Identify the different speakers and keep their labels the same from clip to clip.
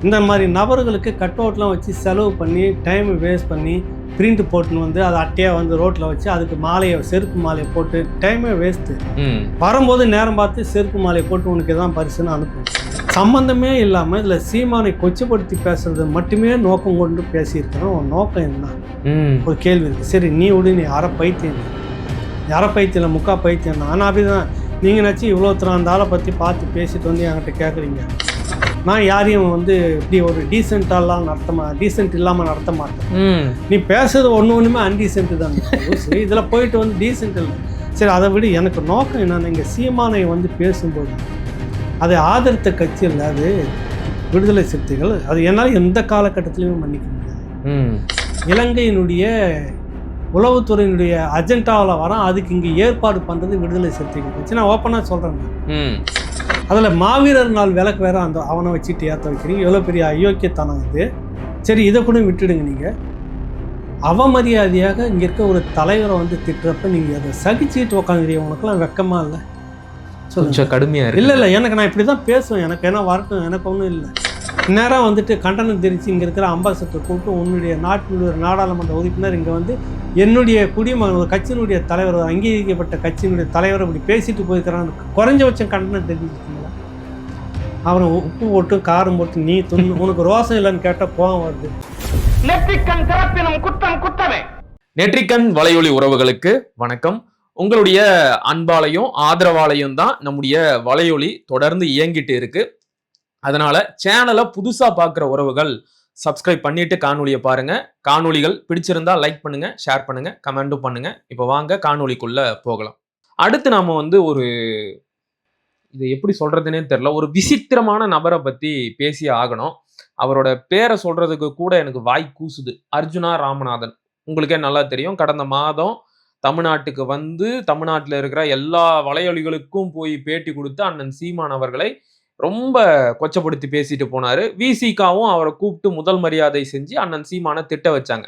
Speaker 1: இந்த மாதிரி நபர்களுக்கு கட் அவுட்லாம் வச்சு செலவு பண்ணி டைமை வேஸ்ட் பண்ணி பிரிண்ட் போட்டுன்னு வந்து அதை அட்டையாக வந்து ரோட்டில் வச்சு அதுக்கு மாலையை செருப்பு மாலையை போட்டு டைமே வேஸ்ட்டு. வரும்போது நேரம் பார்த்து செருப்பு மாலையை போட்டு உனக்கு எதான் பரிசுன்னு அனுப்பும். சம்மந்தமே இல்லாமல் இதில் சீமானை கொச்சப்படுத்தி பேசுறது மட்டுமே நோக்கம் கொண்டு பேசியிருக்கிறோம். உன் நோக்கம் என்ன ஒரு கேள்வி இருக்குது. சரி நீ விடு, நீ அரை பைத்தியம், நீ அரை பைத்தியம் முக்கா பைத்தியம் தான். ஆனால் அப்படிதான் நீங்கள் நினச்சி இவ்வளோ அந்த ஆளை பற்றி பார்த்து பேசிட்டு வந்து என்கிட்ட கேட்குறீங்க. நான் யாரையும் வந்து இப்படி ஒரு டீசெண்டாலாம் டீசென்ட் இல்லாமல் நடத்த மாட்டேன். நீ பேசுறது ஒன்றுமே அன்டீசென்ட்டு தான். சரி இதில் போயிட்டு வந்து டீசென்ட் இல்லை. சரி அதை விட எனக்கு நோக்கம் என்னென்ன, இங்கே சீமானை வந்து பேசும்போது அதை ஆதரித்த கட்சி இல்லை, அது விடுதலை சிறுத்தைகள். அது என்னால் எந்த காலகட்டத்திலையும் மன்னிக்க முடியாது. இலங்கையினுடைய உளவுத்துறையினுடைய அஜெண்டாவில் வரோம், அதுக்கு இங்கே ஏற்பாடு பண்ணுறது விடுதலை சிறுத்தைகள் கட்சி. நான் ஓப்பனாக சொல்கிறேன். அதில் மாவீரர் நாள் விளக்கு வேறு அந்த அவனை வச்சுட்டு ஏற்ற வைக்கிறீங்க. எவ்வளோ பெரிய அயோக்கியத்தனம் இது. சரி இதை கூட விட்டுடுங்க. நீங்கள் அவமரியாதையாக இங்கே இருக்க ஒரு தலைவரை வந்து திட்டுறப்ப நீங்கள் அதை சகிச்சுட்டு உக்காந்துறீங்க. உனக்குலாம் வெக்கமாக இல்லை?
Speaker 2: கொஞ்சம் கடுமையாக இருக்கு.
Speaker 1: இல்லை எனக்கு நான் இப்படி தான் பேசுவேன். எனக்கு என்ன வரட்டும், எனக்கு ஒன்றும் இல்லை. நேராக வந்துட்டு கண்டனம் தெரிவித்து இங்கே இருக்கிற அம்பாசடர் கூப்பிட்டு உன்னுடைய நாட்டினுடைய ஒரு நாடாளுமன்ற உறுப்பினர் இங்கே வந்து என்னுடைய குடிமகன் ஒரு கட்சியினுடைய தலைவர், ஒரு அங்கீகரிக்கப்பட்ட கட்சியினுடைய தலைவர் இப்படி பேசிட்டு போயிருக்கிறான்னு குறைஞ்சபட்சம் கண்டனம் தெரிவிச்சிருக்கீங்களா? அவனை உப்பு போட்டு காரம் போட்டு நீ துண்ணு உனக்கு ரோசம் இல்லைன்னு கேட்டால் கோவம் வருது.
Speaker 2: நெற்றிக்கண் வலையொலி உறவுகளுக்கு வணக்கம். உங்களுடைய அன்பாலையும் ஆதரவாலையும் தான் நம்முடைய வலையொலி தொடர்ந்து இயங்கிட்டு இருக்கு. அதனால சேனலை புதுசா பார்க்குற உறவுகள் சப்ஸ்கிரைப் பண்ணிட்டு காணொலியை பாருங்க. காணொலிகள் பிடிச்சிருந்தா லைக் பண்ணுங்க, ஷேர் பண்ணுங்க, கமெண்ட்டும் பண்ணுங்க. இப்போ வாங்க காணொலிக்குள்ள போகலாம். அடுத்து நாம வந்து இதை எப்படி சொல்றதுன்னே தெரியல, ஒரு விசித்திரமான நபரை பத்தி பேசி ஆகணும். அவரோட பேரை சொல்றதுக்கு கூட எனக்கு வாய் கூசுது. அர்ஜுனா ராமநாதன். உங்களுக்கே நல்லா தெரியும், கடந்த மாதம் தமிழ்நாட்டுக்கு வந்து தமிழ்நாட்டில் இருக்கிற எல்லா வலையொலிகளுக்கும் போய் பேட்டி கொடுத்து அண்ணன் சீமான் அவர்களை ரொம்ப கொச்சப்படுத்தி பேசிட்டு போனாரு. விசிகாவும் அவரை கூப்பிட்டு முதல் மரியாதை செஞ்சு அண்ணன் சீமான திட்ட வச்சாங்க.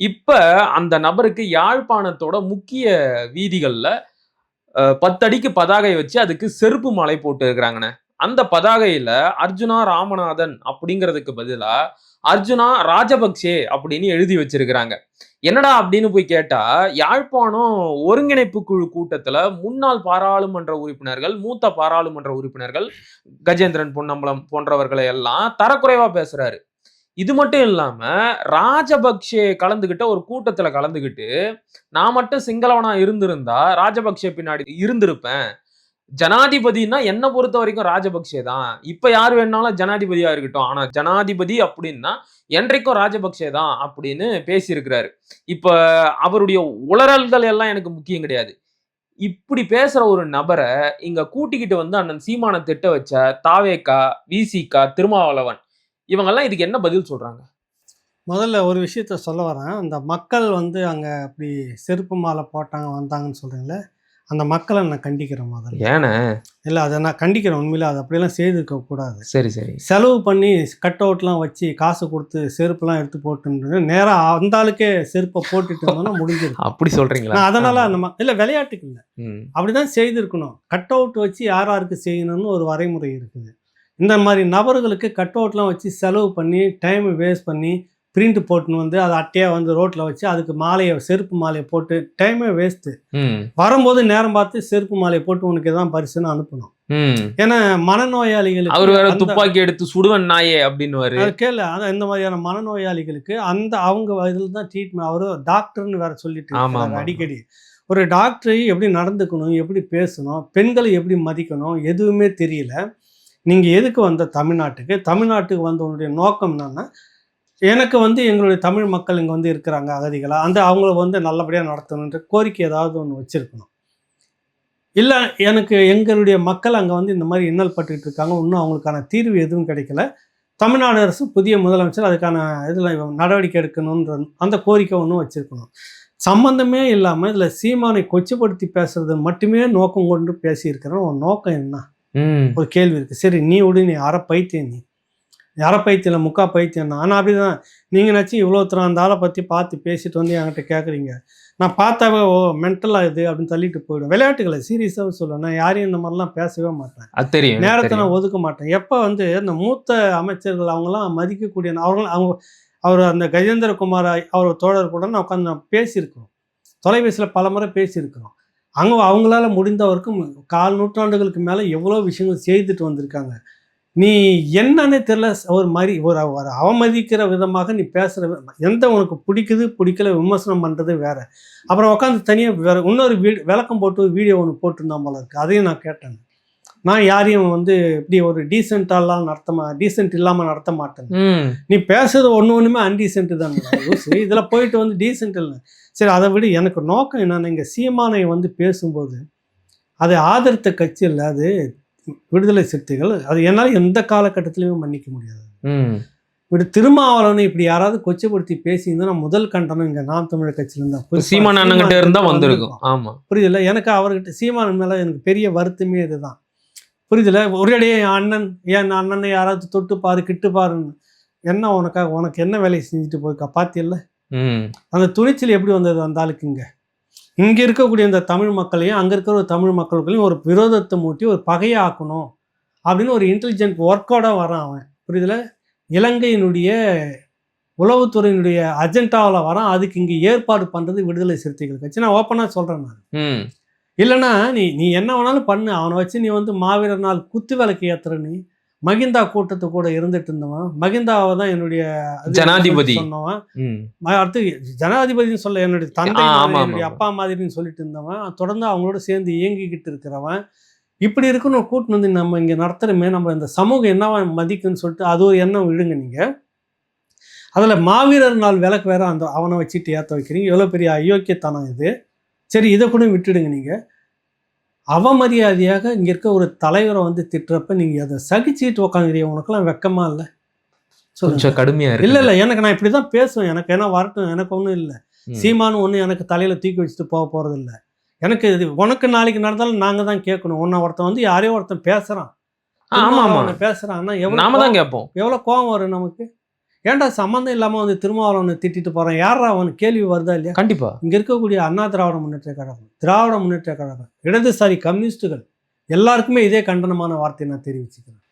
Speaker 2: இப்ப அந்த நபருக்கு யாழ்ப்பாணத்தோட முக்கிய வீதிகள்ல 10 அடிக்கு பதாகை வச்சு அதுக்கு செருப்பு மாலை போட்டு இருக்கிறாங்கண்ணே. அந்த பதாகையில அர்ஜுனா ராமநாதன் அப்படிங்கிறதுக்கு பதிலா அர்ஜுனா ராஜபக்சே அப்படின்னு எழுதி வச்சிருக்கிறாங்க. என்னடா அப்படின்னு போய் கேட்டா, யாழ்ப்பாணம் ஒருங்கிணைப்பு குழு கூட்டத்துல முன்னாள் பாராளுமன்ற உறுப்பினர்கள், மூத்த பாராளுமன்ற உறுப்பினர்கள் கஜேந்திரன் பொன்னம்பலம் போன்றவர்களை எல்லாம் தரக்குறைவா பேசுறாரு. இது மட்டும் இல்லாம ராஜபக்சே கலந்துகிட்ட ஒரு கூட்டத்துல கலந்துகிட்டு நான் மட்டும் சிங்களவனா இருந்திருந்தா ராஜபக்சே பின்னாடி இருந்திருப்பேன், ஜனாதிபதினா என்ன பொறுத்த வரைக்கும் ராஜபக்சே தான், இப்ப யாரு வேணாலும் ஜனாதிபதியா இருக்கட்டும், ஆனா ஜனாதிபதி அப்படின்னா என்றைக்கும் ராஜபக்சே தான் அப்படின்னு பேசியிருக்கிறாரு. இப்ப அவருடைய உளறல்கள் எல்லாம் எனக்கு முக்கியம் கிடையாது. இப்படி பேசுற ஒரு நபரை இங்க கூட்டிக்கிட்டு வந்து அண்ணன் சீமான திட்ட வச்ச தாவேகா, விசிகா, திருமாவளவன் இவங்கெல்லாம் இதுக்கு என்ன பதில் சொல்றாங்க?
Speaker 1: முதல்ல ஒரு விஷயத்த சொல்ல வரேன். அந்த மக்கள் வந்து அங்கே அப்படி செருப்பு மாலை போட்டாங்க வந்தாங்கன்னு சொல்கிறீங்களே, அந்த மக்களை நான் கண்டிக்கிறேன். முதல்ல
Speaker 2: ஏன்னா
Speaker 1: இல்லை, அதை நான் கண்டிக்கிறேன். உண்மையில அதை அப்படியெல்லாம் செய்திருக்க கூடாது.
Speaker 2: சரி
Speaker 1: செலவு பண்ணி கட் அவுட்லாம் வச்சு காசு கொடுத்து செருப்புலாம் எடுத்து போட்டு நேராக அந்த ஆளுக்கே செருப்பை போட்டுட்டு இருந்தோம்னா முடிஞ்சிருக்கு.
Speaker 2: அப்படி சொல்றீங்களா?
Speaker 1: அதனால நம்ம இல்லை விளையாட்டுக்கு இல்லை, அப்படிதான் செய்திருக்கணும். கட் அவுட் வச்சு யாருக்கு செய்யணும்னு ஒரு வரைமுறை இருக்குது. இந்த மாதிரி நபர்களுக்கு கட் அவுட்லாம் வச்சு செலவு பண்ணி டைமை வேஸ்ட் பண்ணி பிரிண்ட் போட்டுன்னு வந்து அதை அட்டையாக வந்து ரோட்டில் வச்சு அதுக்கு மாலையை செருப்பு மாலையை போட்டு டைமே வேஸ்ட்டு. வரும்போது நேரம் பார்த்து செருப்பு மாலையை போட்டு உனக்கு எதான் பரிசுன்னு அனுப்பணும். ஏன்னா மனநோயாளிகளுக்கு
Speaker 2: அவர் வேற துப்பாக்கி எடுத்து சுடுவன் நாயே அப்படின்னு
Speaker 1: கேள்வி. அதான் இந்த மாதிரியான மனநோயாளிகளுக்கு அந்த அவங்க இதில் தான் ட்ரீட்மெண்ட். அவரு டாக்டர்னு வேற சொல்லிட்டு அடிக்கடி ஒரு டாக்டரை எப்படி நடந்துக்கணும், எப்படி பேசணும், பெண்களை எப்படி மதிக்கணும் எதுவுமே தெரியல. நீங்கள் எதுக்கு வந்த தமிழ்நாட்டுக்கு வந்த உன்னுடைய நோக்கம் என்னன்னா, எனக்கு வந்து எங்களுடைய தமிழ் மக்கள் இங்கே வந்து இருக்கிறாங்க அகதிகளாக, அந்த அவங்கள வந்து நல்லபடியாக நடத்தணுன்ற கோரிக்கை ஏதாவது ஒன்று வச்சுருக்கணும். இல்லை எனக்கு எங்களுடைய மக்கள் அங்கே வந்து இந்த மாதிரி இன்னல் பட்டுக்கிட்டு இருக்காங்க, இன்னும் அவங்களுக்கான தீர்வு எதுவும் கிடைக்கல, தமிழ்நாடு அரசு புதிய முதலமைச்சர் அதுக்கான இதில் நடவடிக்கை எடுக்கணுன்ற அந்த கோரிக்கை ஒன்றும் வச்சுருக்கணும். சம்பந்தமே இல்லாமல் இதில் சீமானை கொச்சப்படுத்தி பேசுறது மட்டுமே நோக்கம் கொண்டு பேசியிருக்கிறோம். உன் நோக்கம் என்ன ஒரு கேள்வி இருக்குது. சரி நீ விடு, நீ அரை பைத்தியம், நீ அரை பைத்தியம் முக்கா பைத்தியம். ஆனால் அப்படி தான் நீங்கள் நினச்சி இவ்வளோ தூரம் அந்த ஆளை பற்றி பார்த்து பேசிட்டு வந்து என்கிட்ட கேட்குறீங்க. நான் பார்த்தாவே ஓ மென்டலாக இது அப்படின்னு தள்ளிட்டு போயிடுவேன். விளையாட்டுகளை சீரியஸாக சொல்லுவேன். நான் யாரையும் இந்த மாதிரிலாம் பேசவே மாட்டேன்.
Speaker 2: அது தெரியும்.
Speaker 1: நேரத்தை நான் ஒதுக்க மாட்டேன். எப்போ வந்து இந்த மூத்த அமைச்சர்கள் அவங்களாம் மதிக்கக்கூடிய அவர் அந்த கஜேந்திரகுமார் அவர் தோழர் கூட நான் உட்காந்து நான் பேசியிருக்கிறோம். தொலைபேசியில் பல முறை பேசியிருக்கிறோம். அவங்களால முடிந்தவரைக்கும் 4 நூற்றாண்டுகளுக்கு மேலே எவ்வளோ விஷயங்கள் செய்துட்டு வந்திருக்காங்க. நீ என்னன்னே தெரியல, ஒரு அவமதிக்கிற விதமாக நீ பேசுகிற எந்த உனக்கு பிடிக்கல விமர்சனம் பண்ணுறது வேற. அப்புறம் உட்காந்து தனியாக வேற இன்னொரு விளக்கம் போட்டு ஒரு வீடியோ ஒன்று போட்டிருந்தான் போல இருக்குது. அதையும் நான் கேட்டேன். நான் யாரையும் வந்து இப்படி ஒரு டீசெண்டாலாம் டீசென்ட் இல்லாமல் நடத்த மாட்டேன். நீ பேசுறது ஒன்றுமே அன்டீசென்ட்டு தான். இதில் போயிட்டு வந்து டீசென்ட் இல்லை. சரி, அதை விட எனக்கு நோக்கம் என்னென்ன, இங்கே சீமானை வந்து பேசும்போது அதை ஆதரித்த கட்சி இல்லை, அது விடுதலை சிறுத்தைகள். அது என்னால் எந்த காலகட்டத்திலையுமே மன்னிக்க முடியாது. திருமாவளவனை இப்படி யாராவது கொச்சைப்படுத்தி பேசியிருந்தா நான் முதல் கண்டனம் இங்கே நாம் தமிழர் கட்சியிலேருந்து தான்
Speaker 2: சீமான் அண்ணன்கிட்ட இருந்தால் வந்திருக்கும். ஆமாம்,
Speaker 1: புரியுதில்ல. எனக்கு அவர்கிட்ட சீமான் மேலே எனக்கு பெரிய வருத்தமே இதுதான். புரியுதில்ல. ஒரேடியே என் அண்ணனை யாராவது தொட்டு பாரு கிட்டு பாருன்னு என்ன உனக்கு என்ன வேலையை செஞ்சுட்டு போயிருக்கா பார்த்தியல்ல. அந்த துணிச்சல் எப்படி வந்தது அந்த ஆளுக்கு? இங்கே இருக்கக்கூடிய இந்த தமிழ் மக்களையும் அங்கே இருக்கிற ஒரு தமிழ் மக்களுக்களையும் ஒரு விரோதத்தை மூட்டி ஒரு பகையை ஆக்கணும் அப்படின்னு ஒரு இன்டெலிஜென்ட் ஒர்க்கோட வரான் அவன். புரியுதுல. இலங்கையினுடைய உளவுத்துறையினுடைய அஜெண்டாவில் வரான். அதுக்கு இங்கே ஏற்பாடு பண்ணுறது விடுதலை சிறுத்தைகள் கட்சி. நான் ஓப்பனாக சொல்கிறேன். நான் இல்லைன்னா நீ என்ன வேணாலும் பண்ணு, அவனை வச்சு நீ வந்து மாவீரர் நாள் குத்து விளக்கு ஏற்றுற. நீ மகிந்தா கூட்டத்து கூட இருந்துட்டு இருந்தவன். மகிந்தாவை தான் என்னுடைய
Speaker 2: ஜனாதிபதி
Speaker 1: சொன்னவன். அடுத்து ஜனாதிபதினு சொல்ல என்னுடைய தந்தை என்னுடைய அப்பா மாதிரின்னு சொல்லிட்டு இருந்தவன். தொடர்ந்து அவங்களோட சேர்ந்து இயங்கிக்கிட்டு இருக்கிறவன். இப்படி இருக்குன்னு கூட்டின்னு வந்து நம்ம இங்கே நடத்துகிறோமே, நம்ம இந்த சமூகம் என்னவா மதிக்குன்னு சொல்லிட்டு அது ஒரு எண்ணம் விடுங்க. நீங்கள் அதில் மாவீரர் நாள் விளக்கு வேற அவனை வச்சுட்டு ஏற்ற வைக்கிறீங்க. எவ்வளோ பெரிய அயோக்கியத்தனம் இது. சரி, இதை கூட விட்டுடுங்க. நீங்கள் அவமரியாதையாக இங்கே இருக்க ஒரு தலைவரை வந்து திட்டுறப்ப நீங்கள் அதை சகிச்சுட்டு உக்காந்துக்கிறீங்க. உனக்கெல்லாம் வெக்கமா இல்லை?
Speaker 2: கொஞ்சம் கடுமையாக இருக்கு.
Speaker 1: இல்லை எனக்கு நான் இப்படி தான் பேசுவேன். எனக்கு என்ன வரட்டும், எனக்கு ஒன்றும் இல்லை. சீமானு ஒன்று எனக்கு தலையில் தூக்கி வச்சுட்டு போகிறது இல்லை. எனக்கு இது உனக்கு நாளைக்கு நடந்தாலும் நாங்கள் தான் கேட்கணும். ஒருத்தன் வந்து யாரையோ ஒருத்தன் பேசுகிறான். பேசுகிறான்னா எவ்வளோ கோவம் வரும் நமக்கு. ஏன்டா சம்மந்தம் இல்லாமல் வந்து திருமாவளவனை திட்டிட்டு போகிறான், யாரா அவனு கேள்வி வருதா இல்லையா?
Speaker 2: கண்டிப்பாக.
Speaker 1: இங்கே இருக்கக்கூடிய அண்ணா திராவிட முன்னேற்ற கழகம், இடதுசாரி கம்யூனிஸ்டுகள் எல்லாருக்குமே இதே கண்டனமான வார்த்தையை நான் தெரிவிச்சுக்கிறேன்.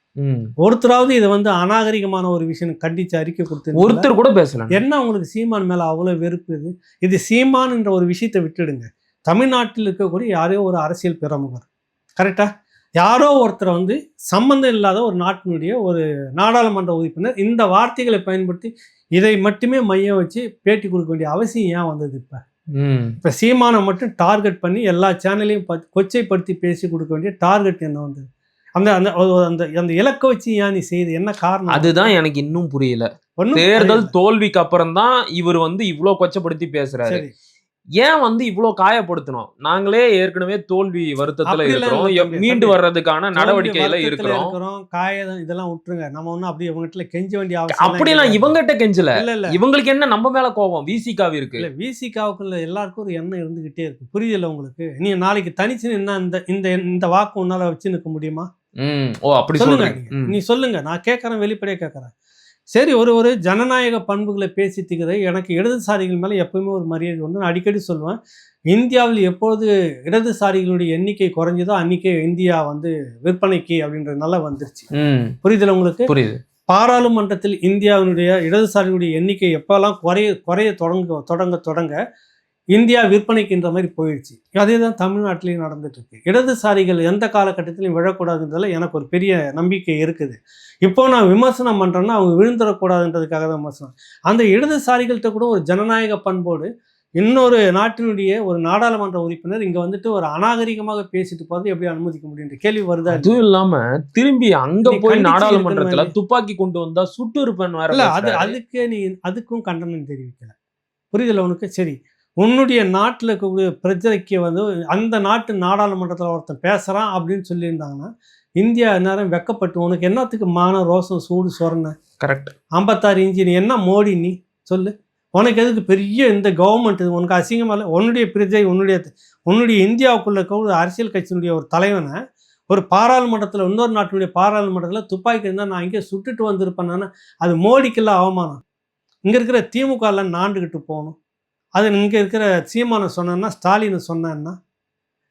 Speaker 1: ஒருத்தராவது இதை வந்து அநாகரிகமான ஒரு விஷயம் கண்டித்து அறிக்கை கொடுத்து
Speaker 2: ஒருத்தர் கூட பேசலாம்.
Speaker 1: என்ன உங்களுக்கு சீமான் மேலே அவ்வளோ வெறுப்பு? இது சீமான் என்ற ஒரு விஷயத்தை விட்டுடுங்க. தமிழ்நாட்டில் இருக்கக்கூடிய யாரோ ஒரு அரசியல் பிரமுகர், கரெக்டாக யாரோ ஒருத்தரை வந்து சம்பந்தம் இல்லாத ஒரு நாட்டினுடைய ஒரு நாடாளுமன்ற உறுப்பினர் இந்த வார்த்தைகளை பயன்படுத்தி இதை மட்டுமே மையம் வச்சு பேட்டி கொடுக்க வேண்டிய அவசியம் ஏன் வந்தது? இப்போ சீமானை மட்டும் டார்கெட் பண்ணி எல்லா சேனலையும் கொச்சைப்படுத்தி பேசி கொடுக்க வேண்டிய டார்கெட் என்ன வந்தது? அந்த அந்த அந்த இலக்கை வச்சு ஏன் நீ செய்யுது? என்ன காரணம்?
Speaker 2: அதுதான் எனக்கு இன்னும் புரியல. தேர்தல் தோல்விக்கு அப்புறம் தான் இவர் வந்து இவ்வளோ கொச்சப்படுத்தி பேசுறாரு. ஏன் வந்து இவ்வளோ காயப்படுத்தணும்? நாங்களே ஏற்கனவே தோல்வி வருத்தத்துல இருக்கிறோம், மீண்டு வர்றதுக்கான நடவடிக்கையில இருக்கிறோம்.
Speaker 1: இதெல்லாம் விட்டுருங்க. நம்ம ஒன்னும் அப்படி இவங்ககிட்ட கெஞ்ச வேண்டிய அவசியம்
Speaker 2: அப்படிலாம் இவங்ககிட்ட கெஞ்சல. இல்ல இவங்களுக்கு என்ன நம்ம மேல கோபம்? விசிகாவி இருக்கு.
Speaker 1: இல்ல விசிகாவுக்குள்ள எல்லாருக்கும் ஒரு எண்ணம் இருந்துகிட்டே இருக்கு. புரியுதுல்ல உங்களுக்கு? நீ நாளைக்கு தனிச்சு என்ன இந்த வாக்கு உன்னால வச்சு நிற்க முடியுமா?
Speaker 2: அப்படி சொல்லுங்க.
Speaker 1: நீ சொல்லுங்க, நான் கேட்கறேன், வெளிப்படையா கேட்கறேன். சரி, ஒரு ஜனநாயக பண்புகளை பேசிட்டுக்கிற எனக்கு இடதுசாரிகள் மேலே எப்பவுமே ஒரு மரியாதை உண்டு. நான் அடிக்கடி சொல்லுவேன், இந்தியாவில் எப்பொழுது இடதுசாரிகளுடைய எண்ணிக்கை குறைஞ்சதோ அன்னைக்கே இந்தியா வந்து விற்பனைக்கு அப்படின்றதுனால வந்துருச்சு. புரியுதுல உங்களுக்கு?
Speaker 2: புரியுது.
Speaker 1: பாராளுமன்றத்தில் இந்தியாவினுடைய இடதுசாரிகளுடைய எண்ணிக்கை எப்பெல்லாம் குறைய தொடங்க இந்தியா விற்பனைக்குன்ற மாதிரி போயிடுச்சு. அதே தான் தமிழ்நாட்டிலையும் நடந்துட்டு இருக்கு. இடதுசாரிகள் எந்த காலகட்டத்திலையும் விழக்கூடாதுன்றதுல எனக்கு ஒரு பெரிய நம்பிக்கை இருக்குது. இப்போ நான் விமர்சனம் பண்ணுறேன்னா அவங்க விழுந்துடக்கூடாதுன்றதுக்காக தான் விமர்சனம். அந்த இடதுசாரிகள்கிட்ட கூட ஒரு ஜனநாயக பண்போடு இன்னொரு நாட்டினுடைய ஒரு நாடாளுமன்ற உறுப்பினர் இங்கே வந்துட்டு ஒரு அநாகரிகமாக பேசிட்டு போகிறது எப்படி அனுமதிக்க முடியுன்ற கேள்வி வருதா?
Speaker 2: அதுவும் இல்லாம திரும்பி அங்க போய் நாடாளுமன்றத்துல துப்பாக்கி கொண்டு வந்தா சுட்டு இருப்பேன் வேற.
Speaker 1: அதுக்கு நீ அதுக்கும் கண்டனம் தெரிவிக்கல. புரியுதுல உனக்கு? சரி, உன்னுடைய நாட்டில் இருக்கக்கூடிய பிரஜைக்கு வந்து அந்த நாட்டு நாடாளுமன்றத்தில் ஒருத்தன் பேசுகிறான் அப்படின்னு சொல்லியிருந்தாங்கன்னா இந்தியா நேரம் வெக்கப்பட்டு உனக்கு என்னத்துக்கு மான ரோசம் சூடு சொரண?
Speaker 2: கரெக்ட்.
Speaker 1: 56 இன்ச்சு நீ என்ன மோடி? நீ சொல்லு, உனக்கு எதுக்கு பெரிய இந்த கவர்மெண்ட்? உனக்கு அசிங்கமாக இல்லை? உன்னுடைய பிரஜை உன்னுடைய இந்தியாவுக்குள்ள இருக்க ஒரு அரசியல் கட்சியினுடைய ஒரு தலைவனை ஒரு பாராளுமன்றத்தில் இன்னொரு நாட்டுடைய பாராளுமன்றத்தில் துப்பாக்கி இருந்தால் நான் இங்கே சுட்டுட்டு வந்திருப்பேன்னா அது மோடிக்கெல்லாம் அவமானம். இங்கே இருக்கிற திமுகலாம் நாண்டுக்கிட்டு போகணும். அது இங்கே இருக்கிற சீமானை சொன்னா, ஸ்டாலினை சொன்னா,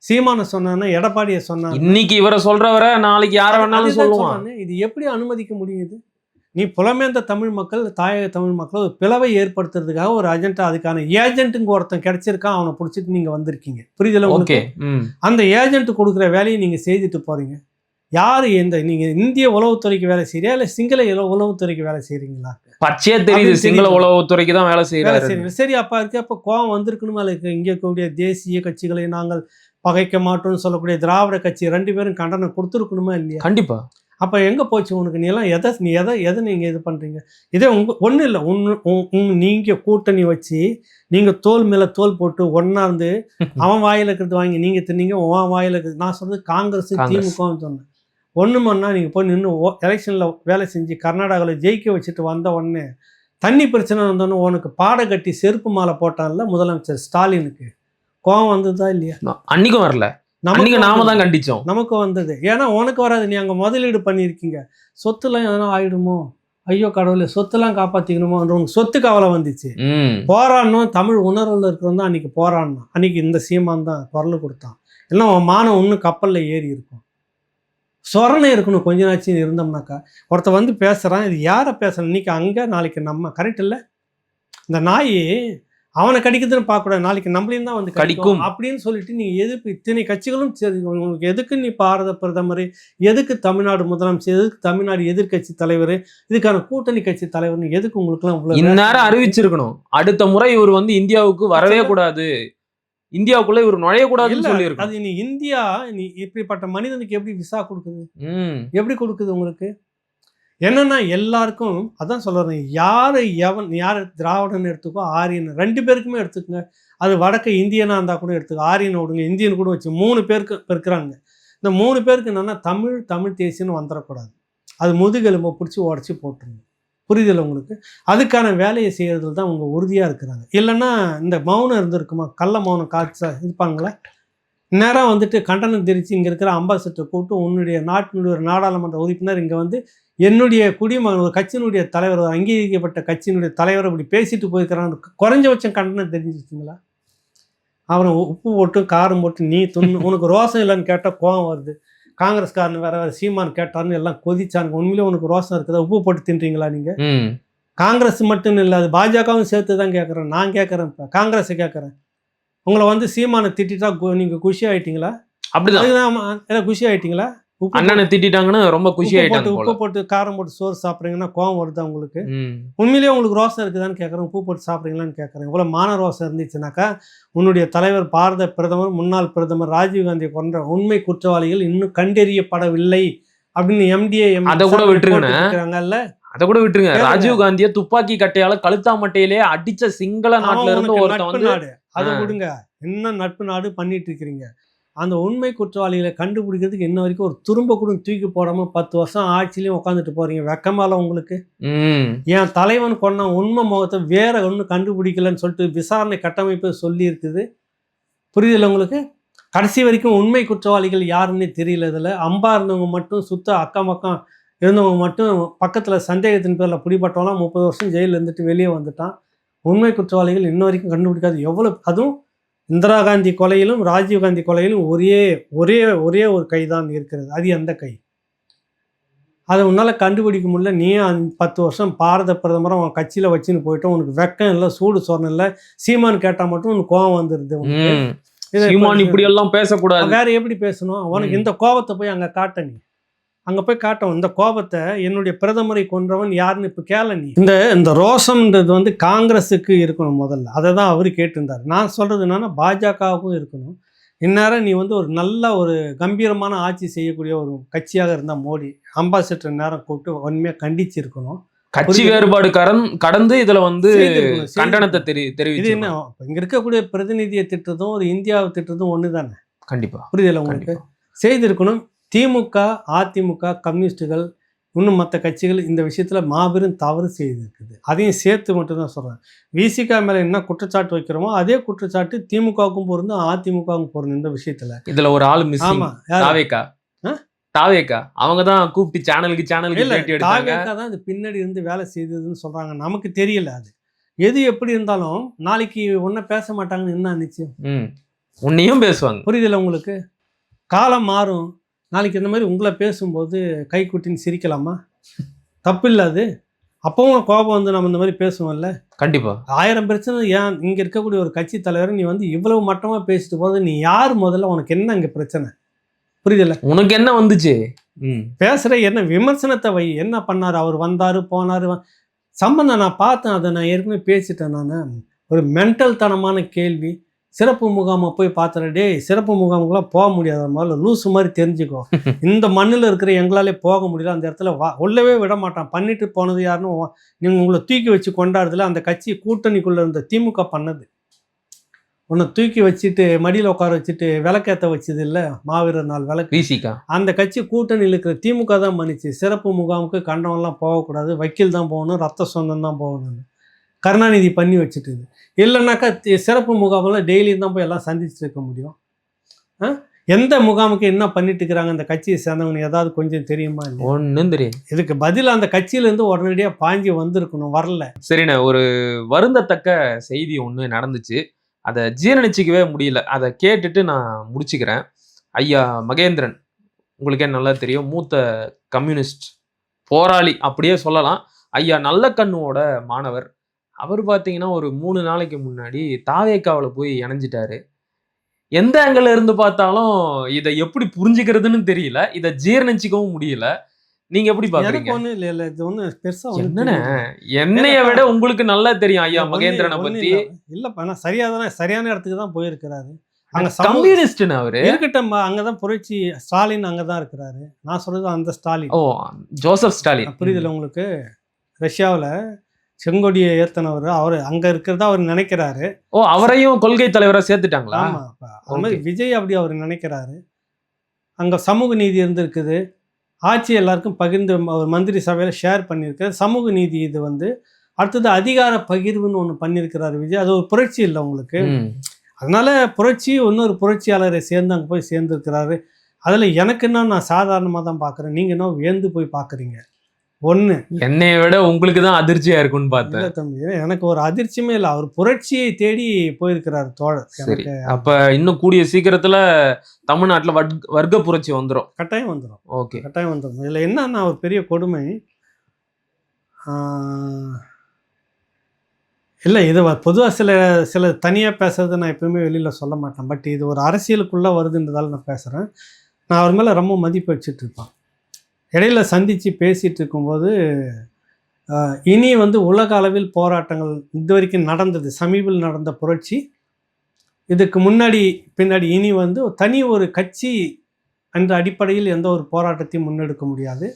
Speaker 1: சீமானை சொன்னா, எடப்பாடியை சொன்னா,
Speaker 2: இன்னைக்கு இவரை சொல்றவரை நாளைக்கு யாரை வேணாலும் சொல்லுவான்.
Speaker 1: இது எப்படி அனுமதிக்க முடியுது? நீ புலமேந்த தமிழ் மக்கள், தாயக தமிழ் மக்கள் ஒரு பிளவை ஏற்படுத்துறதுக்காக ஒரு அஜெண்டா, அதுக்கான ஏஜென்ட்டுங்க ஒருத்தன் கிடைச்சிருக்கான், அவனை பிடிச்சிட்டு நீங்க வந்திருக்கீங்க. புரியுதுல உங்களுக்கு? அந்த ஏஜென்ட் கொடுக்குற வேலையை நீங்க செய்துட்டு போறீங்க. யாரு நீங்க இந்திய உளவுத்துறைக்கு வேலை செய்யறியா இல்ல சிங்கள உளவுத்துறைக்கு வேலை செய்யறீங்களா?
Speaker 2: பச்சையா தெரியுது சிங்கள உளவுத்துறைக்கு தான் வேலை செய்யறாரு.
Speaker 1: சரி, அப்ப கோவம் வந்திருக்கணுமா? இங்க இருக்கக்கூடிய தேசிய கட்சிகளை நாங்கள் பகைக்க மாட்டோம்னு சொல்லக்கூடிய திராவிட கட்சி 2 பேரும் கண்டனம் கொடுத்துருக்கணுமா இல்லையா?
Speaker 2: கண்டிப்பா.
Speaker 1: அப்ப எங்க போச்சு உனக்கு? நீ எல்லாம் எதை நீங்க இது பண்றீங்க? இதே ஒண்ணு இல்லை, நீங்க கூட்டணி வச்சு நீங்க தோல் மேல தோல் போட்டு ஒன்னாந்து அவன் வாயில இருக்கிறது வாங்கி நீங்க தின்னீங்க, உன் வாயில இருக்கிறது. நான் சொல்றது காங்கிரஸ் திமுகன்னு சொன்னேன். ஒண்ணுமன்னா நீங்க போய் நின்று எலெக்ஷன்ல வேலை செஞ்சு கர்நாடகாவில் ஜெயிக்க வச்சுட்டு வந்த உடனே தண்ணி பிரச்சனை வந்தோன்னு உனக்கு பாட கட்டி செருப்பு மாலை போட்டான்ல முதலமைச்சர் ஸ்டாலினுக்கு, கோவம் வந்ததா இல்லையா?
Speaker 2: அன்னைக்கும் வரல, நாம தான் கண்டிச்சோம்.
Speaker 1: நமக்கு வந்தது. ஏன்னா உனக்கு வராது, நீ அங்க முதலீடு பண்ணியிருக்கீங்க. சொத்துலாம் எதனா ஆயிடுமோ, ஐயோ கடவுளே சொத்துலாம் காப்பாத்திக்கணுமோ, உனக்கு சொத்து கவலை வந்துச்சு. போராடணும், தமிழ் உணர்வுல இருக்கிறவங்க தான் அன்னைக்கு போராடணும். அன்னைக்கு இந்த சீமான் தான் குரல் கொடுத்தான். இல்லைன்னா உன் மானம் ஒன்றும் கப்பல்ல ஏறி இருக்கும். சொரணை இருக்கணும் கொஞ்ச நாச்சும் இருந்தோம்னாக்கா. ஒருத்த வந்து பேசுறான், இது யாரை பேசுறேன், இன்னைக்கு அங்க நாளைக்கு நம்ம. கரெக்ட் இல்லை? இந்த நாய் அவனை கடிக்குதுன்னு பார்க்கக்கூடாது, நாளைக்கு நம்மளையும் தான் வந்து கடிக்கும் அப்படின்னு சொல்லிட்டு நீ எதிர்ப்பு இத்தனை கட்சிகளும் சரி. உங்களுக்கு எதுக்கு நீ பாரத பிரதமர், எதுக்கு தமிழ்நாடு முதலமைச்சர், எதுக்கு தமிழ்நாடு எதிர்கட்சி தலைவர், இதுக்கான கூட்டணி கட்சி தலைவர்னு எதுக்கு உங்களுக்கு
Speaker 2: இந்நேரம் அறிவிச்சிருக்கணும்? அடுத்த முறை இவர் வந்து இந்தியாவுக்கு வரவே கூடாது, இந்தியாவுக்குள்ள இவர் நுழையக்கூடாதுன்னு சொல்லியிருக்கு. அது
Speaker 1: நீ இந்தியா, நீ இப்படிப்பட்ட மனிதனுக்கு எப்படி விசா கொடுக்குது? எப்படி கொடுக்குது உங்களுக்கு? என்னன்னா எல்லாருக்கும் அதான் சொல்றேன். யார் திராவிடன் எடுத்துக்கோ, ஆரியன் 2 பேருக்குமே எடுத்துக்கோங்க. அது வடக்கு இந்தியனா இருந்தா கூட எடுத்துக்கோ, ஆரியன் விடுங்க, இந்தியன் கூட வச்சு 3 பேருக்கு இருக்கிறாங்க. இந்த 3 பேருக்கு என்னன்னா தமிழ் தேசியன்னு வந்துடக்கூடாது. அது முதுகெலும்பை பிடிச்சி உடச்சி போட்டுருங்க. புரியுதில்லை உங்களுக்கு? அதுக்கான வேலையை செய்யறதுல தான் அவங்க உறுதியாக இருக்கிறாங்க. இல்லைன்னா இந்த மௌனம் இருந்திருக்குமா? கள்ள மௌனம் காட்சா இருப்பாங்களா? நேரம் வந்துட்டு கண்டனம் தெரிவித்து இங்கே இருக்கிற அம்பாசிடர் கூப்பிட்டு உன்னுடைய நாட்டினுடைய ஒரு நாடாளுமன்ற உறுப்பினர் இங்கே வந்து என்னுடைய குடிமகன், ஒரு கட்சியினுடைய தலைவர், ஒரு அங்கீகரிக்கப்பட்ட கட்சியினுடைய தலைவர் இப்படி பேசிட்டு போயிருக்கிறான், குறைஞ்சபட்சம் கண்டனம் தெரிஞ்சிருச்சுங்களா? அவனை உப்பு போட்டு காரம் போட்டு நீ உனக்கு ரோசம் இல்லைன்னு கேட்டால் கோவம் வருது. காங்கிரஸ்காரன் வேற சீமான் கேட்டார்னு எல்லாம் கொதிச்சாங்க. உண்மையிலே உனக்கு ரோசம் இருக்குதா? உப்பு போட்டு தின்றீங்களா நீங்க? காங்கிரஸ் மட்டும் இல்லை, அது பாஜகவும் சேர்த்து தான் கேட்குறேன். நான் கேட்குறேன், இப்போ காங்கிரஸை கேட்குறேன். உங்களை வந்து சீமானை திட்டா நீங்க குஷி ஆயிட்டீங்களா? அப்படிதான் குஷி ஆயிட்டீங்களா?
Speaker 2: அண்ணனை திட்டாங்கன்னா ரொம்ப குஷி ஆயிட்டாங்க.
Speaker 1: உப்பு போட்டு காரம் போட்டு சோறு சாப்பிட்றீங்கன்னா கோவம் வருதா உங்களுக்கு? உண்மையிலேயே உங்களுக்கு ரோசம் இருக்குதான்னு கேட்குறேன். உப்பு போட்டு சாப்பிட்றீங்களான்னு கேட்குறேன். இவ்வளோ மான ரோசம் இருந்துச்சுனாக்கா உன்னுடைய தலைவர், பாரத பிரதமர், முன்னாள் பிரதமர் ராஜீவ்காந்தி போன்ற உண்மை குற்றவாளிகள் இன்னும் கண்டறியப்படவில்லை அப்படின்னு MDA
Speaker 2: அதை கூட விட்டுருங்கல்ல. அதை கூட விட்டுருங்க. ராஜீவ்காந்தியை துப்பாக்கி கட்டையால கழுத்தா மட்டையிலே அடிச்ச சிங்கள நாட்டுல இருந்து ஒருத்தன் நாடு,
Speaker 1: அதை விடுங்க. இன்னும் நட்பு நாடு பண்ணிட்டு இருக்கிறீங்க. அந்த உண்மை குற்றவாளிகளை கண்டுபிடிக்கிறதுக்கு இன்ன வரைக்கும் ஒரு துரும்ப கூட தூக்கி போடாம 10 வருஷம் ஆட்சியிலையும் உட்காந்துட்டு போறீங்க. வெக்கமால உங்களுக்கு? என் தலைவன் கொன்ன உண்மை முகத்தை வேற ஒன்றும் கண்டுபிடிக்கலன்னு சொல்லிட்டு விசாரணை கட்டமைப்பு சொல்லி இருக்குது. புரியுதில்ல உங்களுக்கு? கடைசி வரைக்கும் உண்மை குற்றவாளிகள் யாருன்னு தெரியல. இதில் அம்பா இருந்தவங்க மட்டும், சுத்த அக்கம் பக்கம் இருந்தவங்க மட்டும், பக்கத்தில் சந்தேகத்தின் பேரில் பிடிபட்டவங்களாம் 30 வருஷம் ஜெயிலில் இருந்துட்டு வெளியே வந்துட்டான். உண்மை குற்றவாளிகள் இன்ன வரைக்கும் கண்டுபிடிக்காது. எவ்வளோ, அதுவும் இந்திரா காந்தி கொலையிலும் ராஜீவ்காந்தி கொலையிலும் ஒரே ஒரு கை தான் இருக்கிறது. அது எந்த கை? அதை உன்னால் கண்டுபிடிக்க முடியல. நீ 10 வருஷம் பாரத பிரதமரை உன் கட்சியில் வச்சுன்னு போயிட்டோம். உனக்கு வெக்கம் இல்லை, சூடு சொரணம் இல்லை. சீமான் கேட்டால் மட்டும் உனக்கு கோவம் வந்துடுது.
Speaker 2: இப்படி எல்லாம் பேசக்கூடாது.
Speaker 1: வேற எப்படி பேசணும்? உனக்கு இந்த கோபத்தை போய் அங்கே காட்ட, நீ அங்கே போய் காட்டும். இந்த கோபத்தை என்னுடைய பிரதமரை கொன்றவன் யாருன்னு இப்போ கேள. நீ இந்த ரோசம்ன்றது வந்து காங்கிரஸுக்கு இருக்கணும் முதல்ல. அதை தான் அவர் கேட்டிருந்தார். நான் சொல்கிறது என்னன்னா பாஜகவுக்கும் இருக்கணும். இந்நேரம் நீ வந்து ஒரு நல்ல ஒரு கம்பீரமான ஆட்சி செய்யக்கூடிய ஒரு கட்சியாக இருந்தால் மோடி அம்பாசிடர் நேரம் கூப்பிட்டு உண்மையாக கண்டிச்சு இருக்கணும்.
Speaker 2: கட்சி வேறுபாடு கடந்து இதுல வந்து கண்டனத்தை தெரிவிச்சு.
Speaker 1: என்ன இங்க இருக்கக்கூடிய பிரதிநிதியை திட்டதும் ஒரு இந்தியாவை திட்டதும் ஒன்று தானே?
Speaker 2: கண்டிப்பா.
Speaker 1: புரியுதில்ல உங்களுக்கு? செய்திருக்கணும். திமுக, அதிமுக, கம்யூனிஸ்டுகள், இன்னும் மற்ற கட்சிகள் இந்த விஷயத்தில் மாபெரும் தவறு செய்திருக்குது. அதையும் சேர்த்து மட்டும்தான் சொல்கிறேன். விசிகா மேலே என்ன குற்றச்சாட்டு வைக்கிறோமோ அதே குற்றச்சாட்டு திமுகவுக்கும் பொருந்தும், அதிமுகவுக்கும் பொருந்தும். இந்த விஷயத்தில்
Speaker 2: இதில் ஒரு ஆள் மிஸ். ஆமாம், தாவேக்கா அவங்க தான் கூப்பிட்டு சேனலுக்கு
Speaker 1: இல்ல
Speaker 2: பேட்டி எடுத்தாங்க.
Speaker 1: தாவேக்கா தான் இது பின்னாடி இருந்து வேலை செய்ததுன்னு சொல்றாங்க. நமக்கு தெரியல அது. எது எப்படி இருந்தாலும் நாளைக்கு ஒன்ன பேச மாட்டாங்கன்னு என்ன நிச்சயம்?
Speaker 2: உன்னையும் பேசுவாங்க.
Speaker 1: புரியுதுல உங்களுக்கு? காலம் மாறும். நாளைக்கு இந்த மாதிரி உங்களை பேசும்போது கை குட்டின்னு சிரிக்கலாமா? தப்பு இல்லை அது. அப்பவும் கோபம் வந்து நம்ம இந்த மாதிரி பேசுவோம்ல.
Speaker 2: கண்டிப்பா
Speaker 1: 1000 பிரச்சனை. ஏன் இங்க இருக்கக்கூடிய ஒரு கட்சி தலைவர் நீ வந்து இவ்வளவு மட்டமா பேசிட்டு போது நீ யார் முதல்ல? உனக்கு என்ன இங்க பிரச்சனை? புரியுதுல்ல?
Speaker 2: உனக்கு என்ன வந்துச்சு?
Speaker 1: பேசுற என்ன விமர்சனத்தை வை. என்ன பண்ணாரு அவர்? வந்தாரு போனாரு சம்பந்தம் நான் பார்த்தேன். அதை நான் ஏற்கனவே பேசிட்டேன். நான் ஒரு மென்டல் தனமான கேள்வி. சிறப்பு முகாமை போய் பார்த்துற டே சிறப்பு முகாமுக்கெல்லாம் போக முடியாத முதல்ல லூசு மாதிரி தெரிஞ்சுக்கோ. இந்த மண்ணில் இருக்கிற எங்களாலே போக முடியல. அந்த இடத்துல உள்ளவே விட மாட்டான். பண்ணிட்டு போனது யாருன்னு நீங்கள் உங்களை தூக்கி வச்சு கொண்டாடுறதுல அந்த கட்சி கூட்டணிக்குள்ளே இருந்த திமுக பண்ணது. உன்னை தூக்கி வச்சுட்டு மடியில் உட்கார வச்சுட்டு விளக்கேற்ற வச்சது இல்லை மாவீரர் நாள் விளக்கு. அந்த கட்சி கூட்டணியில் இருக்கிற திமுக தான் பண்ணிச்சு. சிறப்பு முகாமுக்கு கண்டவன்லாம் போகக்கூடாது, வக்கீல் தான் போகணும், ரத்த சொந்தம் தான் போகணும்னு கருணாநிதி பண்ணி வச்சுட்டுது. இல்லைன்னாக்கா சிறப்பு முகாமெல்லாம் டெய்லியும் தான் போய் எல்லாம் சந்திச்சுட்டு இருக்க முடியும். எந்த முகாமுக்கு என்ன பண்ணிட்டு இருக்கிறாங்க அந்த கட்சியை சேர்ந்தவங்க ஏதாவது கொஞ்சம் தெரியுமா?
Speaker 2: ஒன்றும் தெரியும்.
Speaker 1: இதுக்கு பதில் அந்த கட்சியிலேருந்து உடனடியாக பாஞ்சி வந்திருக்கணும், வரல.
Speaker 2: சரிண்ணே, ஒரு வருந்தத்தக்க செய்தி ஒன்று நடந்துச்சு. அதை ஜீரணிச்சிக்கவே முடியல. அதை கேட்டுட்டு நான் முடிச்சுக்கிறேன். ஐயா மகேந்திரன், உங்களுக்கே நல்லா தெரியும், மூத்த கம்யூனிஸ்ட் போராளி அப்படியே சொல்லலாம். ஐயா நல்லக்கண்ணுவோட மாணவர். அவர் பார்த்தீங்கன்னா ஒரு 3 நாளைக்கு முன்னாடி தாவேக்காவில் போய் இணைஞ்சிட்டாரு. எந்த ஆங்கிள் இருந்து பார்த்தாலும் இதை எப்படி புரிஞ்சுக்கிறதுன்னு தெரியல, இதை ஜீரணிச்சிக்கவும் முடியல. நீங்க எப்படி பாக்குறீங்க?
Speaker 1: ஒன்றும் இல்லை இல்லை இது ஒன்றும் பெருசா
Speaker 2: என்னண்ணே, என்னைய விட உங்களுக்கு நல்லா தெரியும் ஐயா மகேந்திரனை பத்தி.
Speaker 1: இல்லப்பா நான் சரியான இடத்துக்கு தான் போயிருக்கிறாரு.
Speaker 2: அங்க கம்யூனிஸ்ட்னு அவரு
Speaker 1: இருக்கட்டும். அங்கதான் புரட்சி ஸ்டாலின் அங்கதான் இருக்கிறாரு. நான் சொல்றது அந்த ஸ்டாலின்.
Speaker 2: ஓ, ஜோசப் ஸ்டாலின்.
Speaker 1: புரியுதுல உங்களுக்கு? ரஷ்யாவில் செங்கொடியை ஏத்தனவர் அவர் அங்க இருக்கிறதா அவர் நினைக்கிறாரு.
Speaker 2: ஓ, அவரையும் கொள்கை தலைவரா சேர்த்துட்டாங்களா?
Speaker 1: ஆமா, அது மாதிரி விஜய் அப்படி அவர் நினைக்கிறாரு. அங்க சமூக நீதி இருந்திருக்குது. ஆட்சி எல்லாருக்கும் பகிர்ந்து ஒரு மந்திரி சபையில் ஷேர் பண்ணியிருக்காரு. சமூக நீதி இது வந்து அடுத்தது அதிகார பகிர்வுன்னு ஒன்று பண்ணியிருக்கிறாரு விஜய். அது ஒரு புரட்சி இல்லை உங்களுக்கு? அதனால புரட்சி இன்னொரு புரட்சியாளரை சேர்ந்து அங்கே போய் சேர்ந்துருக்கிறாரு. அதில் எனக்குன்னா நான் சாதாரணமாக தான் பார்க்குறேன். நீங்கள் என்ன வியந்து போய் பார்க்குறீங்க? ஒன்று
Speaker 2: என்னைய விட உங்களுக்கு தான் அதிர்ச்சியாக இருக்குன்னு பார்த்தேன்.
Speaker 1: தம்பி, எனக்கு ஒரு அதிர்ச்சியுமே இல்லை. அவர் புரட்சியை தேடி போயிருக்கிறார் தோழர்.
Speaker 2: சரி, அப்போ இன்னும் கூடிய சீக்கிரத்தில் தமிழ்நாட்டில் வர்க்க புரட்சி வந்துடும்.
Speaker 1: கட்டாயம் வந்துடும்.
Speaker 2: ஓகே,
Speaker 1: கட்டாயம் வந்துடும். இதில் என்னன்னா ஒரு பெரிய கொடுமை இல்லை, இது பொதுவாக சில தனியாக பேசுறது நான் எப்பவுமே வெளியில் சொல்ல மாட்டேன். பட் இது ஒரு அரசியலுக்குள்ளே வருதுன்றதால நான் பேசுகிறேன். நான் அவர் மேலே ரொம்ப மதிப்பு வச்சுட்டு இருப்பேன். இடையில சந்தித்து பேசிகிட்டு இருக்கும்போது இனி வந்து உலக அளவில் போராட்டங்கள் இது வரைக்கும் நடந்தது, சமீபத்தில் நடந்த புரட்சி, இதுக்கு முன்னாடி பின்னாடி இனி வந்து தனி ஒரு கட்சி என்ற அடிப்படையில் எந்த ஒரு போராட்டத்தையும் முன்னெடுக்க முடியாது.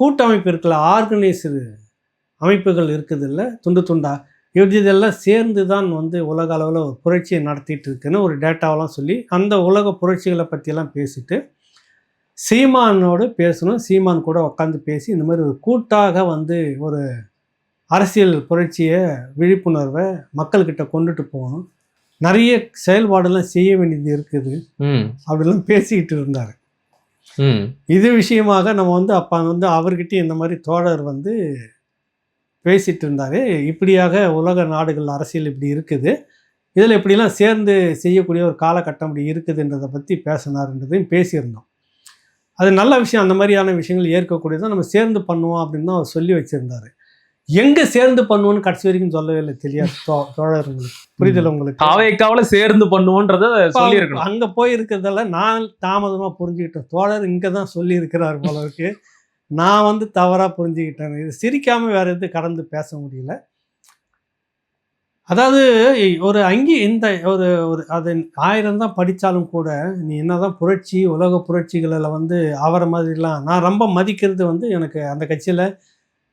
Speaker 1: கூட்டமைப்பு இருக்குல்ல, ஆர்கனைஸ்டு அமைப்புகள் இருக்குது இல்லை, துண்டு துண்டா இதெல்லாம் சேர்ந்து தான் வந்து உலக அளவில் ஒரு புரட்சியை நடத்திட்டு இருக்குன்னு ஒரு டேட்டாவெல்லாம் சொல்லி அந்த உலக புரட்சிகளை பற்றியெல்லாம் பேசிட்டு சீமானோடு பேசணும். சீமான் கூட உட்காந்து பேசி இந்த மாதிரி ஒரு கூட்டாக வந்து ஒரு அரசியல் புரட்சியை விழிப்புணர்வை மக்கள்கிட்ட கொண்டுட்டு போகணும், நிறைய செயல்பாடெல்லாம் செய்ய வேண்டியது இருக்குது அப்படிலாம் பேசிக்கிட்டு இருந்தார். இது விஷயமாக நம்ம வந்து அப்போ வந்து அவர்கிட்ட இந்த மாதிரி தோழர் வந்து பேசிகிட்டு இருந்தார். இப்படியாக உலக நாடுகள் அரசியல் இப்படி இருக்குது, இதில் இப்படிலாம் சேர்ந்து செய்யக்கூடிய ஒரு காலகட்டம் இப்படி இருக்குதுன்றதை பற்றி பேசினார்ன்றதையும் பேசியிருந்தோம். அது நல்ல விஷயம். அந்த மாதிரியான விஷயங்கள் ஏற்கக்கூடியதான், நம்ம சேர்ந்து பண்ணுவோம் அப்படின்னு தான் அவர் சொல்லி வச்சுருந்தார். எங்கே சேர்ந்து பண்ணுவோன்னு கடைசி வரைக்கும் சொல்லவே இல்லை. தெரியாது தோழர்களுக்கு. புரிதல் உங்களுக்கு?
Speaker 2: தாவேக்காவில் சேர்ந்து பண்ணுவோன்றதை சொல்லியிருக்கணும்.
Speaker 1: அங்கே போயிருக்கிறதெல்லாம் நான் தாமதமாக புரிஞ்சுக்கிட்டேன். தோழர் இங்கே தான் சொல்லியிருக்கிறார் போல இருக்கு. நான் வந்து தவறாக புரிஞ்சுக்கிட்டேன். இது சிரிக்காமல் வேறு எது கடந்து பேச முடியல. அதாவது ஒரு இந்த ஒரு அது 1000 தான் படித்தாலும் கூட நீ என்ன தான் புரட்சி உலக புரட்சிகளில் வந்து அவரை மாதிரிலாம் நான் ரொம்ப மதிக்கிறது வந்து எனக்கு அந்த கட்சியில்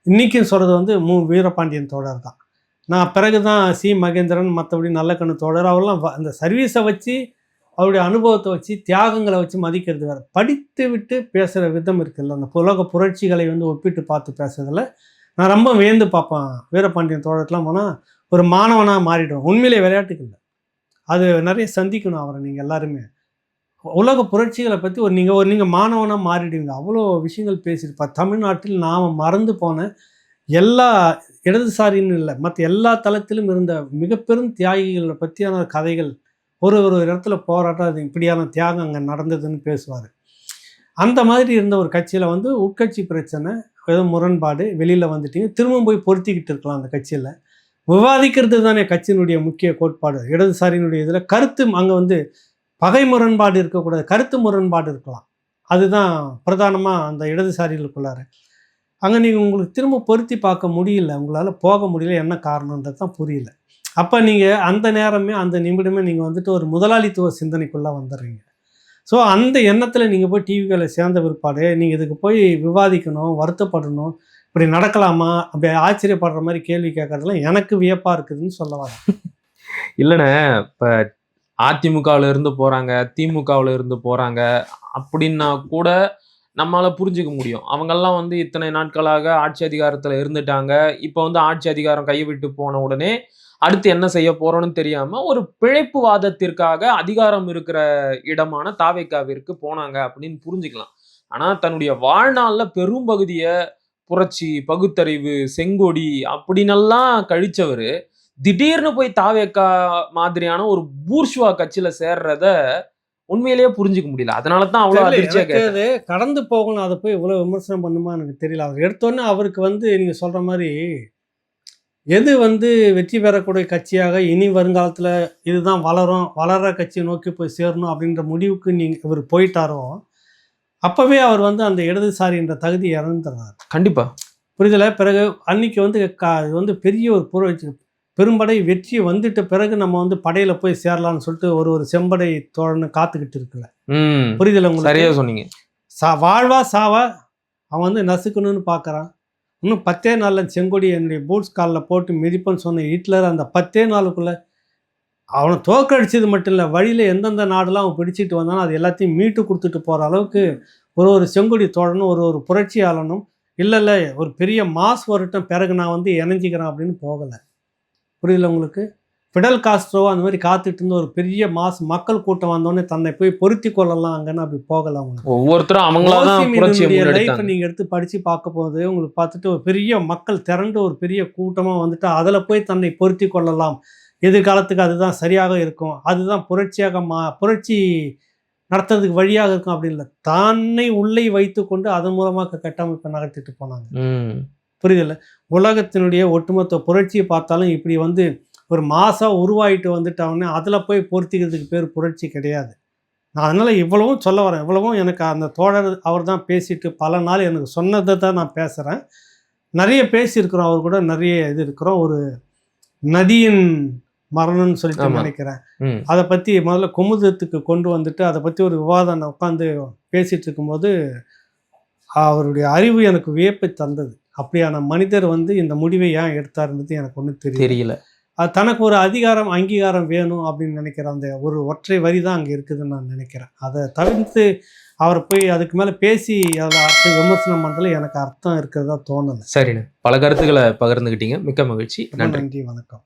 Speaker 1: இன்றைக்கும் சொல்கிறது வந்து வீரபாண்டியன் தோழர் தான். நான் பிறகு தான் சி மகேந்திரன், மற்றபடி நல்லக்கண்ணு தோழர், அவரெல்லாம் அந்த சர்வீஸை வச்சு அவருடைய அனுபவத்தை வச்சு தியாகங்களை வச்சு மதிக்கிறது வேறு. படித்து விட்டு பேசுகிற விதம் இருக்குல்ல, அந்த உலக புரட்சிகளை வந்து ஒப்பிட்டு பார்த்து பேசுறதில் நான் ரொம்ப வியந்து பார்ப்பேன். வீரபாண்டியன் தோழருக்கெலாம் போனால் ஒரு மாணவனாக மாறிடுவோம். உண்மையிலே விளையாட்டுக்கு இல்லை, அது நிறைய சந்திக்கணும் அவரை நீங்கள் எல்லாருமே. உலக புரட்சிகளை பற்றி நீங்கள் மாணவனாக மாறிடுவீங்க. அவ்வளோ விஷயங்கள் பேசியிருப்பார். தமிழ்நாட்டில் நாம் மறந்து போன எல்லா இடதுசாரின்னு இல்லை, மற்ற எல்லா தளத்திலும் இருந்த மிக பெரும் தியாகிகளை பற்றியான கதைகள், ஒரு ஒரு இடத்துல போராட்டம், அது இப்படியான தியாகம் அங்கே நடந்ததுன்னு பேசுவார். அந்த மாதிரி இருந்த ஒரு கட்சியில் வந்து உட்கட்சி பிரச்சனை, ஏதோ முரண்பாடு, வெளியில் வந்துட்டீங்க, திரும்ப போய் பொருத்திக்கிட்டு இருக்கலாம் அந்த கட்சியில். விவாதிக்கிறது தானே கட்சியினுடைய முக்கிய கோட்பாடு. இடதுசாரியினுடைய இதில் கருத்து அங்கே வந்து பகை முரண்பாடு இருக்கக்கூடாது, கருத்து முரண்பாடு இருக்கலாம். அதுதான் பிரதானமாக அந்த இடதுசாரிகளுக்குள்ளார. அங்கே நீங்கள் உங்களுக்கு திரும்ப பொருத்தி பார்க்க முடியல, உங்களால் போக முடியல. என்ன காரணன்றது தான் புரியல. அப்போ நீங்கள் அந்த நேரமே அந்த நிமிடமே நீங்கள் வந்துட்டு ஒரு முதலாளித்துவ சிந்தனைக்குள்ளே வந்துடுறீங்க. ஸோ அந்த எண்ணத்தில் நீங்கள் போய் டிவிகளை சேர்ந்த பிற்பாடு நீங்கள் இதுக்கு போய் விவாதிக்கணும், வருத்தப்படணும், இப்படி நடக்கலாமா, அப்படி ஆச்சரியப்படுற மாதிரி கேள்வி கேட்கறதுலாம் எனக்கு வியப்பாக இருக்குதுன்னு சொல்ல வரேன்.
Speaker 2: இல்லைண்ணே, இப்போ அதிமுகவில் இருந்து போகிறாங்க, திமுகவில் இருந்து போகிறாங்க அப்படின்னா கூட நம்மளால் புரிஞ்சுக்க முடியும். அவங்கெல்லாம் வந்து இத்தனை நாட்களாக ஆட்சி அதிகாரத்தில் இருந்துட்டாங்க. இப்போ வந்து ஆட்சி அதிகாரம் கைவிட்டு போன உடனே அடுத்து என்ன செய்ய போறோம்னு தெரியாம ஒரு பிழைப்பு வாதத்திற்காக அதிகாரம் இருக்கிற இடமான தாவேக்காவிற்கு போனாங்க அப்படின்னு புரிஞ்சுக்கலாம். ஆனா தன்னுடைய வாழ்நாள்ல பெரும் பகுதிய புரட்சி, பகுத்தறிவு, செங்கொடி அப்படின்னெல்லாம் கழிச்சவரு திடீர்னு போய் தாவேக்கா மாதிரியான ஒரு பூர்ஷ்வா கட்சியில சேர்றத உண்மையிலேயே புரிஞ்சுக்க முடியல. அதனாலதான் அவ்வளவு அதிர்ச்சியா கேட்டது.
Speaker 1: கடந்து போகணும், அதை போய் இவ்வளவு விமர்சனம் பண்ணுமா எனக்கு தெரியல. அவர் எடுத்தோன்னே அவருக்கு வந்து நீங்க சொல்ற மாதிரி எது வந்து வெற்றி பெறக்கூடிய கட்சியாக இனி வருங்காலத்தில் இதுதான் வளரும், வளர்கிற கட்சியை நோக்கி போய் சேரணும் அப்படின்ற முடிவுக்கு இவர் போயிட்டாரோ, அப்போவே அவர் வந்து அந்த இடதுசாரின்ற தகுதி இறந்துறார்.
Speaker 2: கண்டிப்பாக
Speaker 1: புரிதலை. பிறகு அன்னைக்கு வந்து இது வந்து பெரிய ஒரு பெரும்படை வெற்றி வந்துட்ட பிறகு நம்ம வந்து படையில் போய் சேரலாம்னு சொல்லிட்டு ஒரு செம்படை தோழன்னு காத்துக்கிட்டு இருக்குல்ல. புரிதலை உங்களுக்கு?
Speaker 2: சரியா சொன்னீங்க.
Speaker 1: வாழ்வா சாவா அவன் வந்து நசுக்கணும்னு பார்க்குறான். இன்னும் 10 நாளில் செங்கொடி என்னுடைய பூட்ஸ் காலில் போட்டு மிதிப்பன்னு சொன்ன ஹிட்லர் அந்த 10 நாளுக்குள்ளே அவனை தோற்கடிச்சது மட்டும் இல்லை, வழியில் எந்தெந்த நாடெல்லாம் அவன் பிடிச்சிட்டு வந்தானோ அது எல்லாத்தையும் மீட்டு கொடுத்துட்டு போகிற அளவுக்கு ஒரு செங்கொடி தோழனும் ஒரு புரட்சியாளனும் இல்லை ஒரு பெரிய மாஸ் வரட்டும் பிறகு நான் வந்து இணைஞ்சிக்கிறேன் அப்படின்னு போகலை. புரியல உங்களுக்கு? ஃபிடல் காஸ்ட்ரோ அந்த மாதிரி காத்துட்டு இருந்த ஒரு பெரிய மாஸ் மக்கள் கூட்டம் வந்தோடனே தன்னை போய் பொருத்தி கொள்ளலாம் அங்கன்னு அப்படி போகல. அவங்க
Speaker 2: ஒவ்வொருத்தரும் அவங்களுடைய
Speaker 1: லைஃப்பை நீங்கள் எடுத்து படித்து பார்க்க போது உங்களுக்கு பார்த்துட்டு ஒரு பெரிய மக்கள் திரண்டு ஒரு பெரிய கூட்டமாக வந்துட்டு அதில் போய் தன்னை பொருத்தி கொள்ளலாம், எதிர்காலத்துக்கு அதுதான் சரியாக இருக்கும், அதுதான் புரட்சி நடத்துறதுக்கு வழியாக இருக்கும் அப்படின்னு இல்லை, தன்னை உள்ளே வைத்து கொண்டு அதன் மூலமாக கட்டமைப்பை நகர்த்திட்டு போனாங்க. புரியுதில்ல? உலகத்தினுடைய ஒட்டுமொத்த புரட்சியை பார்த்தாலும் இப்படி வந்து ஒரு மாசாக உருவாயிட்டு வந்துட்டாங்கன்னா அதில் போய் பொருத்திக்கிறதுக்கு பேர் புரட்சி கிடையாது. நான் அதனால் இவ்வளவும் சொல்ல வரேன். இவ்வளவும் எனக்கு அந்த தோழர் அவர் தான் பேசிட்டு பல நாள் எனக்கு சொன்னதை தான் நான் பேசுகிறேன். நிறைய பேசியிருக்கிறோம், அவர் கூட நிறைய இது இருக்கிறோம். ஒரு நதியின் மரணம்னு சொல்லிட்டு நினைக்கிறேன். அதை பற்றி முதல்ல குமுதத்துக்கு கொண்டு வந்துட்டு அதை பற்றி ஒரு விவாதம் உட்காந்து பேசிகிட்டு இருக்கும்போது அவருடைய அறிவு எனக்கு வியப்பை தந்தது. அப்படியான மனிதர் வந்து இந்த முடிவை ஏன் எடுத்தாருன்றது எனக்கு ஒன்றும் தெரியல. அது தனக்கு ஒரு அங்கீகாரம் வேணும் அப்படின்னு நினைக்கிற அந்த ஒரு ஒற்றை வரி தான் அங்கே இருக்குதுன்னு நான் நினைக்கிறேன். அதை தவிர்த்து அவரை போய் அதுக்கு மேலே பேசி அதில் விமர்சனம் பண்ணுறதுல எனக்கு அர்த்தம் இருக்கிறதா தோணலை.
Speaker 2: சரிண்ணே, பல கருத்துக்களை பகிர்ந்துக்கிட்டீங்க. மிக்க மகிழ்ச்சி.
Speaker 1: நன்றி, வணக்கம்.